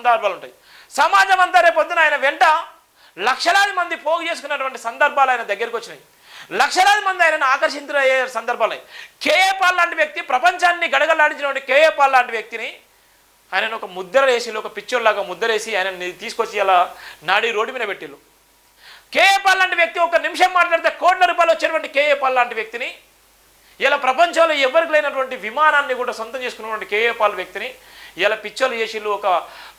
సందర్భాలు ఉంటాయి. సమాజం అంతా రేపొద్దున ఆయన వెంట లక్షలాది మంది పోగు చేసుకున్నటువంటి సందర్భాలు ఆయన దగ్గరికి వచ్చినాయి. లక్షలాది మంది ఆయనను ఆకర్షించే సందర్భాలు. కేఏ పాల్ లాంటి వ్యక్తి, ప్రపంచాన్ని గడగలాడించినటువంటి కేఏ పాల్ లాంటి వ్యక్తిని ఆయనను ఒక ముద్ర వేసి, ఒక పిచ్చోళ్ళలాగా ముద్ర వేసి ఆయన తీసుకొచ్చి అలా నాడి రోడ్డు మీద పెట్టిళ్ళు. కేఏ పాల్ లాంటి వ్యక్తి ఒక నిమిషం మాట్లాడితే కోట్ల రూపాయలు వచ్చేటువంటి కేఏ పాల్ లాంటి వ్యక్తిని, ఇలా ప్రపంచంలో ఎవరికి లేనటువంటి విమానాన్ని కూడా సొంతం చేసుకున్నటువంటి కేఏ పాల్ వ్యక్తిని ఇలా పిచ్చోలు చేసిళ్ళు. ఒక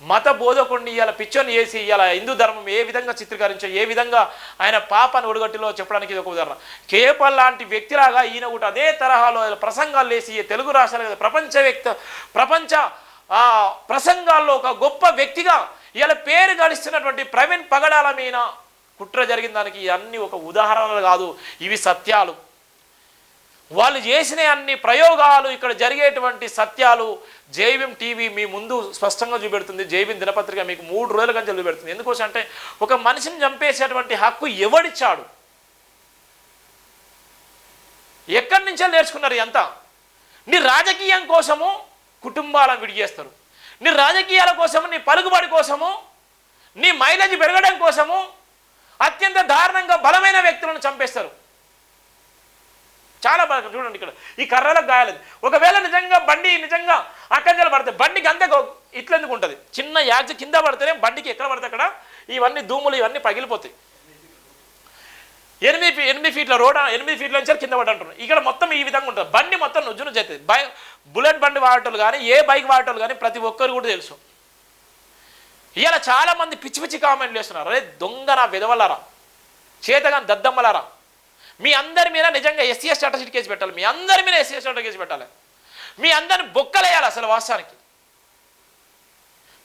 మత బోధకుడిని ఇలా పిచ్చోని చేసి ఇలా హిందూ ధర్మం ఏ విధంగా చిత్రీకరించో, ఏ విధంగా ఆయన పాపాన్ని ఒడగట్టిలో చెప్పడానికి ఇది ఒక ఉదాహరణ. కేఏ పాల్ లాంటి వ్యక్తిలాగా ఈయన కూడా అదే తరహాలో ప్రసంగాలు వేసి తెలుగు రాష్ట్రాల ప్రపంచ ప్రసంగాల్లో ఒక గొప్ప వ్యక్తిగా ఇలా పేరు గడిస్తున్నటువంటి ప్రవీణ్ పగడాల మీద కుట్ర జరిగిన దానికి అన్ని ఒక ఉదాహరణలు కాదు, ఇవి సత్యాలు. వాళ్ళు చేసిన అన్ని ప్రయోగాలు, ఇక్కడ జరిగేటువంటి సత్యాలు జైభీం టీవీ మీ ముందు స్పష్టంగా చూపెడుతుంది. జైభీం దినపత్రిక మీకు 3 రోజుల కంటే చూపెడుతుంది. ఎందుకోసం అంటే ఒక మనిషిని చంపేసేటువంటి హక్కు ఎవడిచ్చాడు? ఎక్కడి నుంచో నేర్చుకున్నారు ఎంత? నీ రాజకీయం కోసము కుటుంబాలను విడిచేస్తారు, నీ రాజకీయాల కోసము, నీ పలుకుబడి కోసము, నీ మైలేజ్ పెరగడం కోసము అత్యంత దారుణంగా బలమైన వ్యక్తులను చంపేస్తారు. చాలా బాగా చూడండి, ఇక్కడ ఈ కర్రలకు గాయాలేదు. ఒకవేళ నిజంగా బండి నిజంగా అక్కడికి పడితే బండికి అంతే ఇట్లెందుకు ఉంటుంది, చిన్న యాక్సి కింద పడితేనే బండికి ఎక్కడ పడితే అక్కడ ఇవన్నీ ధూములు ఇవన్నీ పగిలిపోతాయి. 8 ఫీట్ల రోడ్, 8 ఫీట్ల నుంచి కింద పడి అంటున్నారు. ఇక్కడ మొత్తం ఈ విధంగా ఉంటుంది, బండి మొత్తం నుజ్జును చేస్తుంది. బుల్లెట్ బండి వాడటోళ్ళు కానీ, ఏ బైక్ వాడటోళ్ళు కానీ ప్రతి ఒక్కరు కూడా తెలుసు. ఇలా చాలామంది పిచ్చి పిచ్చి కామెంట్లు చేస్తున్నారు. అరే దొంగ నా విధవలారా, చేతగాని దద్దమ్మలారా, మీ అందరి మీద నిజంగా ఎస్సీఎస్ అట్రాసిటీ కేసు పెట్టాలి, మీ అందరి మీద ఎస్సీఎస్ అట్రాసిటీ కేసు పెట్టాలి, మీ అందరిని బొక్కలేయాలి. అసలు వాస్తవానికి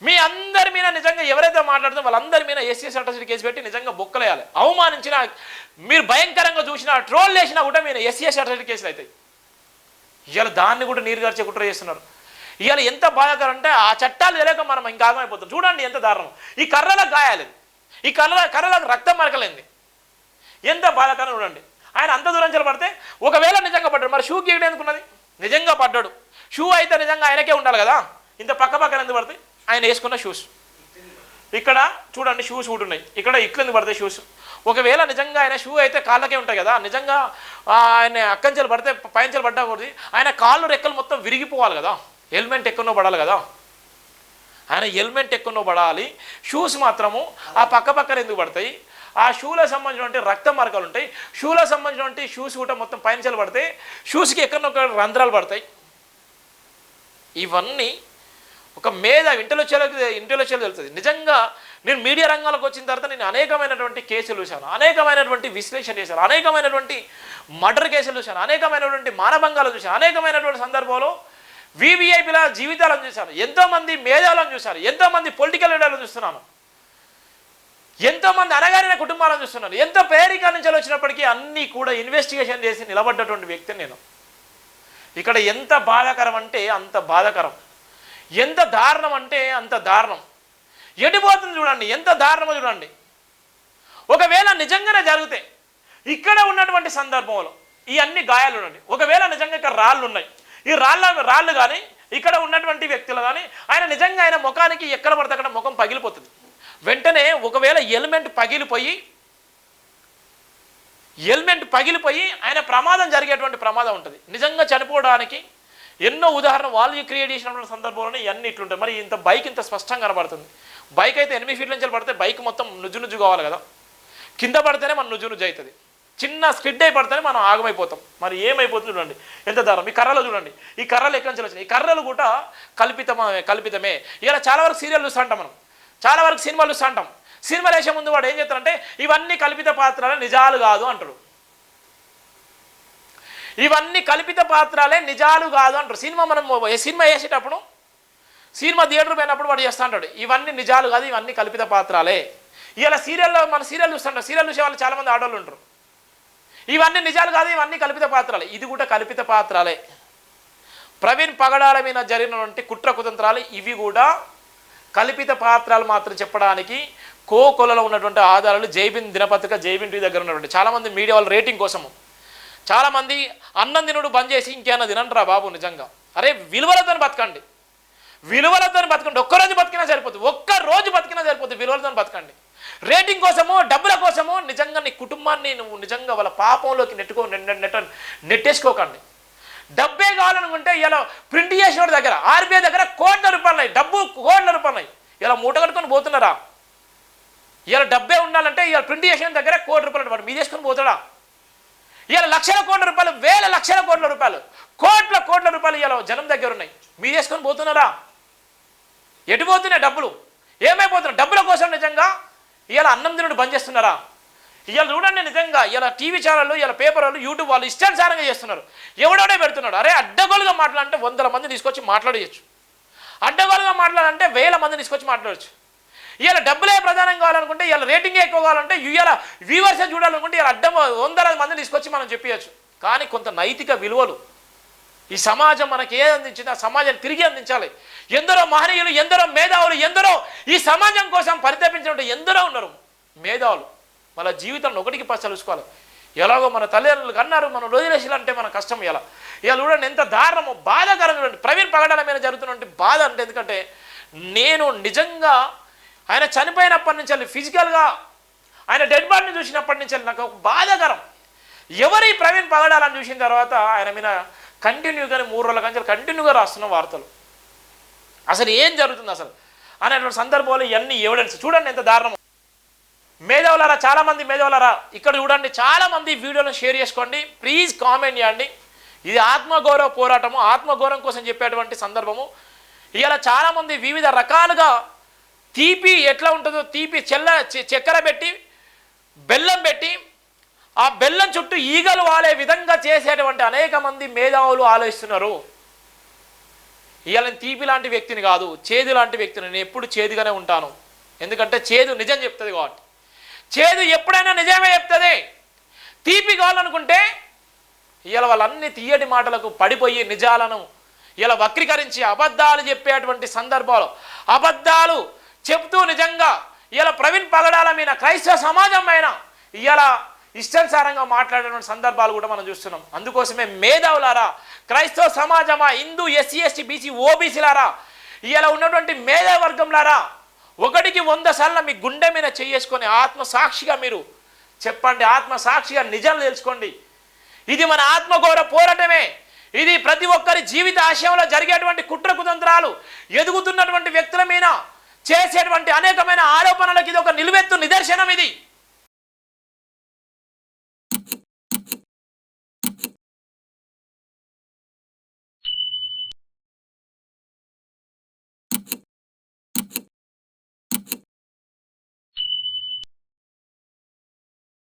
మీ అందరి మీద నిజంగా ఎవరైతే మాట్లాడుతుందో వాళ్ళందరి మీద ఎస్సీఎస్ అట్రాసిటీ కేసు పెట్టి నిజంగా బొక్కలేయాలి. అవమానించిన, మీరు భయంకరంగా చూసినా, ట్రోల్ చేసినా కూడా మీరు ఎస్సీఎస్ అట్రాసిటీ కేసులు అవుతాయి. ఇవాళ దాన్ని కూడా నీరుగార్చే కుట్ర చేస్తున్నారు. ఇవాళ ఎంత బాధాకరం అంటే ఆ చట్టాలు తెలియక మనం ఇంకా ఆగమైపోతాం. చూడండి ఎంత దారుణం. ఈ కర్రలకు గాయాలేదు, ఈ కర్రలకు రక్తం మరకలేంది, ఎంత బాధాకరం చూడండి. ఆయన అంత దూరం పడితే ఒకవేళ నిజంగా పడ్డాడు, మరి షూ గీయడం ఎందుకున్నది? నిజంగా పడ్డాడు, షూ అయితే నిజంగా ఆయనకే ఉండాలి కదా. ఇంత పక్క పక్కన ఎందుకు పడితే ఆయన వేసుకున్న షూస్ ఇక్కడ చూడండి, షూస్ కూడా ఉన్నాయి ఇక్కడ, ఇట్లెందుకు పడతాయి షూస్? ఒకవేళ నిజంగా ఆయన షూ అయితే కాళ్ళకే ఉంటాయి కదా, నిజంగా ఆయన అక్కంచెలు పడితే పైంచెలు పడ్డా కూడా ఆయన కాళ్ళు రెక్కలు మొత్తం విరిగిపోవాలి కదా, హెల్మెట్ ఎక్కడో పడాలి కదా, ఆయన హెల్మెట్ ఎక్కడో పడాలి. షూస్ మాత్రము ఆ పక్క పక్కన ఎందుకు పడతాయి? ఆ షూలకు సంబంధించినటువంటి రక్త మరకలు ఉంటాయి, షూలకు సంబంధించినటువంటి షూస్ కూడా మొత్తం పైంచెలు పడితే షూస్కి ఎక్కడొక్క రంధ్రాలు పడతాయి. ఇవన్నీ ఒక ఇంటెలెక్చువల్ తెలుస్తుంది. నిజంగా నేను మీడియా రంగంలోకి వచ్చిన తర్వాత నేను అనేకమైనటువంటి కేసులు చూశాను, అనేకమైనటువంటి విశ్లేషణ చేశాను, అనేకమైనటువంటి మర్డర్ కేసులు చూశాను, అనేకమైనటువంటి మానభంగాలు చూశాను, అనేకమైనటువంటి సందర్భంలో వివిఐపీల జీవితాలను చూశాను, ఎంతోమంది మేధావులను చూశాను, ఎంతోమంది పొలిటికల్ లీడర్లను చూస్తున్నాను, ఎంతోమంది అనగారిన కుటుంబాలను చూస్తున్నాను. ఎంతో పేరిక నుంచి వచ్చినప్పటికీ అన్నీ కూడా ఇన్వెస్టిగేషన్ చేసి నిలబడ్డటువంటి వ్యక్తిని నేను. ఇక్కడ ఎంత బాధాకరం అంటే అంత బాధాకరం, ఎంత దారుణం అంటే అంత దారుణం. ఎడిపోతుంది చూడండి, ఎంత దారుణమో చూడండి. ఒకవేళ నిజంగానే జరిగితే ఇక్కడ ఉన్నటువంటి సందర్భంలో ఈ అన్ని గాయాలు ఉండండి, ఒకవేళ నిజంగా ఇక్కడ రాళ్ళు ఉన్నాయి, ఈ రాళ్ళు కానీ ఇక్కడ ఉన్నటువంటి వ్యక్తులు కానీ ఆయన నిజంగా ఆయన ముఖానికి ఎక్కడ పడితే అక్కడ ముఖం పగిలిపోతుంది. వెంటనే ఒకవేళ హెల్మెట్ పగిలిపోయి ఆయన ప్రమాదం జరిగేటువంటి ప్రమాదం ఉంటుంది. నిజంగా చనిపోవడానికి ఎన్నో ఉదాహరణ వాళ్ళు క్రియేట్ చేసినటువంటి సందర్భంలోనే ఇవన్నీ ఇట్లుంటాయి. మరి ఇంత బైక్ ఇంత స్పష్టంగా కనబడుతుంది. బైక్ అయితే 8 ఫీట్ల నుంచి పడితే బైక్ మొత్తం నుజ్జు కావాలి కదా, కింద పడితేనే మన నుజ్జు అవుతుంది, చిన్న స్కిడ్ అయి పడితేనే మనం ఆగమైపోతాం. మరి ఏమైపోతుంది చూడండి ఎంత దారుణం. ఈ కర్రలు చూడండి, ఈ కర్రలు ఎక్కడి నుంచి వచ్చినాయి? ఈ కర్రలు కూడా కల్పితమే. ఇలా చాలా వరకు సీరియల్ చూస్తూ ఉంటాం, మనం చాలా వరకు సినిమాలు చూస్తూ ఉంటాం. సినిమాలు వేసే ముందు వాడు ఏం చేస్తారంటే ఇవన్నీ కల్పిత పాత్రలే, నిజాలు కాదు అంటాడు. ఇవన్నీ కల్పిత పాత్రలే, నిజాలు కాదు అంటారు. సినిమా వేసేటప్పుడు, సినిమా థియేటర్ పోయినప్పుడు వాడు చేస్తూ ఉంటాడు ఇవన్నీ నిజాలు కాదు, ఇవన్నీ కల్పిత పాత్రలే. ఇలా మన సీరియల్ చూస్తుంటాం, సీరియల్ చూసే వాళ్ళు చాలామంది ఆడవాళ్ళు ఉంటారు. ఇవన్నీ నిజాలు కాదు, ఇవన్నీ కల్పిత పాత్రలే. ఇది కూడా కల్పిత పాత్రలే. ప్రవీణ్ పగడాల మీద జరిగినటువంటి కుట్ర కుతంత్రాలు ఇవి కూడా కల్పిత పాత్రలు మాత్రం చెప్పడానికి కోకొలలో ఉన్నటువంటి ఆధారాలు జైభీం దినపత్రిక, జైభీం టీవీ దగ్గర ఉన్నటువంటి చాలామంది మీడియా వాళ్ళ రేటింగ్ కోసము చాలామంది అన్నం తినుడు బంద్ చేసి ఇంకేమన్నా తినంటారా బాబు? నిజంగా అరే విలువలతో బతకండి, విలువలతో బతకండి. ఒక్కరోజు బతికినా సరిపోతుంది, ఒక్కరోజు బతికినా సరిపోతుంది. విలువలతో బతకండి. రేటింగ్ కోసమో డబ్బుల కోసమో నిజంగా నీ కుటుంబాన్ని నువ్వు నిజంగా వాళ్ళ పాపంలోకి నెట్టేసుకోకండి. డబ్బే కావాలనుకుంటే ఇలా ప్రింట్ చేసిన దగ్గర ఆర్బీఐ దగ్గర కోట్ల రూపాయలు డబ్బు కోట్ల రూపాయలు ఇలా మూట కట్టుకొని పోతున్నారా? ఇలా డబ్బే ఉండాలంటే ఇలా ప్రింట్ చేసిన దగ్గర ₹1,00,00,000 మీ తీసుకొని పోతాడా? ఇలా లక్షల కోట్ల రూపాయలు, వేల లక్షల కోట్ల రూపాయలు, కోట్ల రూపాయలు ఇలా జనం దగ్గర ఉన్నాయి. మీ తీసుకొని పోతున్నారా? ఎటు పోతున్నాయి డబ్బులు? ఏమైపోతున్నాయి? డబ్బుల కోసం నిజంగా ఇలా అన్నం తినడు బంద్ చేస్తున్నారా? ఇలా చూడండి, నిజంగా ఇలా టీవీ ఛానళ్ళు, ఇలా పేపర్ వాళ్ళు, యూట్యూబ్ వాళ్ళు ఇష్టానుసారంగా చేస్తున్నారు. ఎవడోడే పెడుతున్నాడు. అరే అడ్డగోలుగా మాట్లాడంటే 100 మంది తీసుకొచ్చి మాట్లాడవచ్చు. అడ్డగోలుగా మాట్లాడాలంటే 1000 మంది తీసుకొచ్చి మాట్లాడవచ్చు. ఇలా డబ్బులే ప్రధానం కావాలనుకుంటే, ఇలా రేటింగ్ ఎక్కువ కావాలంటే, ఇలా వ్యూవర్సే చూడాలనుకుంటే ఇలా 100 మంది తీసుకొచ్చి మనం చెప్పవచ్చు. కానీ కొంత నైతిక విలువలు ఈ సమాజం మనకి ఏది అందించింది ఆ సమాజాన్ని తిరిగి అందించాలి. ఎందరో మహనీయులు, ఎందరో మేధావులు, ఎందరో ఈ సమాజం కోసం పరితపించినట్టు ఎందరో ఉన్నారు మేధావులు. మన జీవితంలో ఒకటికి పచ్చలుసుకోవాలి. ఎలాగో మన తల్లిదండ్రులు కన్నారు, మనం వదిలేసిలు అంటే మన కష్టం. ఇలా చూడండి ఎంత దారుణమో, బాధాకరం. చూడండి ప్రవీణ్ పగడాల మీద జరుగుతున్నటువంటి బాధ అంటే, ఎందుకంటే నేను నిజంగా ఆయన చనిపోయినప్పటి నుంచి ఫిజికల్గా ఆయన డెడ్ బాడీని చూసినప్పటి నుంచి నాకు ఒక బాధాకరం. ఎవరి ప్రవీణ్ పగడాలని చూసిన తర్వాత ఆయన మీద కంటిన్యూగానే 3 రోజుల కంచెలు కంటిన్యూగా రాస్తున్న వార్తలు. అసలు ఏం జరుగుతుంది అసలు అనేటువంటి సందర్భంలో ఇవన్నీ ఎవిడెన్స్ చూడండి ఎంత దారుణం. మేధావులారా, చాలామంది మేధావులారా ఇక్కడ చూడండి, చాలామంది వీడియోలను షేర్ చేసుకోండి, ప్లీజ్ కామెంట్ చేయండి. ఇది ఆత్మగౌరవ పోరాటము, ఆత్మగౌరవం కోసం చెప్పేటువంటి సందర్భము. ఇలా చాలామంది వివిధ రకాలుగా తీపి ఎట్లా ఉంటుందో, తీపి చక్కెర పెట్టి బెల్లం పెట్టి ఆ బెల్లం చుట్టూ ఈగలు వాలే విధంగా చేసేటువంటి అనేక మంది మేధావులు ఆలోచిస్తున్నారు. ఇవాళ నేను తీపి లాంటి వ్యక్తిని కాదు, చేదు లాంటి వ్యక్తిని. నేను ఎప్పుడు చేదుగానే ఉంటాను, ఎందుకంటే చేదు నిజం చెప్తుంది కాబట్టి. చేదు ఎప్పుడైనా నిజమే చెప్తుంది. తీపి కావాలనుకుంటే ఇవాళ వాళ్ళన్ని తీయటి మాటలకు పడిపోయి నిజాలను ఇలా వక్రీకరించి అబద్ధాలు చెప్పేటువంటి సందర్భాలు, అబద్ధాలు చెప్తూ నిజంగా ఇలా ప్రవీణ్ పగడాల మీద, క్రైస్తవ సమాజం పైన ఇలా ఇష్టానుసారంగా మాట్లాడేటువంటి సందర్భాలు కూడా మనం చూస్తున్నాం. అందుకోసమే మేధావులారా, క్రైస్తవ సమాజమా, హిందూ, ఎస్సీ, ఎస్టీ, బీసీ, ఓబీసీలారా, ఇలా ఉన్నటువంటి మేధావర్గంలారా, 1కి 100 సార్లు మీ గుండె మీద చేసుకొని ఆత్మసాక్షిగా మీరు చెప్పండి, ఆత్మసాక్షిగా నిజాలు తెలుసుకోండి. ఇది మన ఆత్మగౌరవ పోరాటమే. ఇది ప్రతి ఒక్కరి జీవిత ఆశయంలో జరిగేటువంటి కుట్ర కుతంత్రాలు, ఎదుగుతున్నటువంటి వ్యక్తుల మీద చేసేటువంటి అనేకమైన ఆరోపణలకు ఇది ఒక నిలువెత్తు నిదర్శనం. ఇది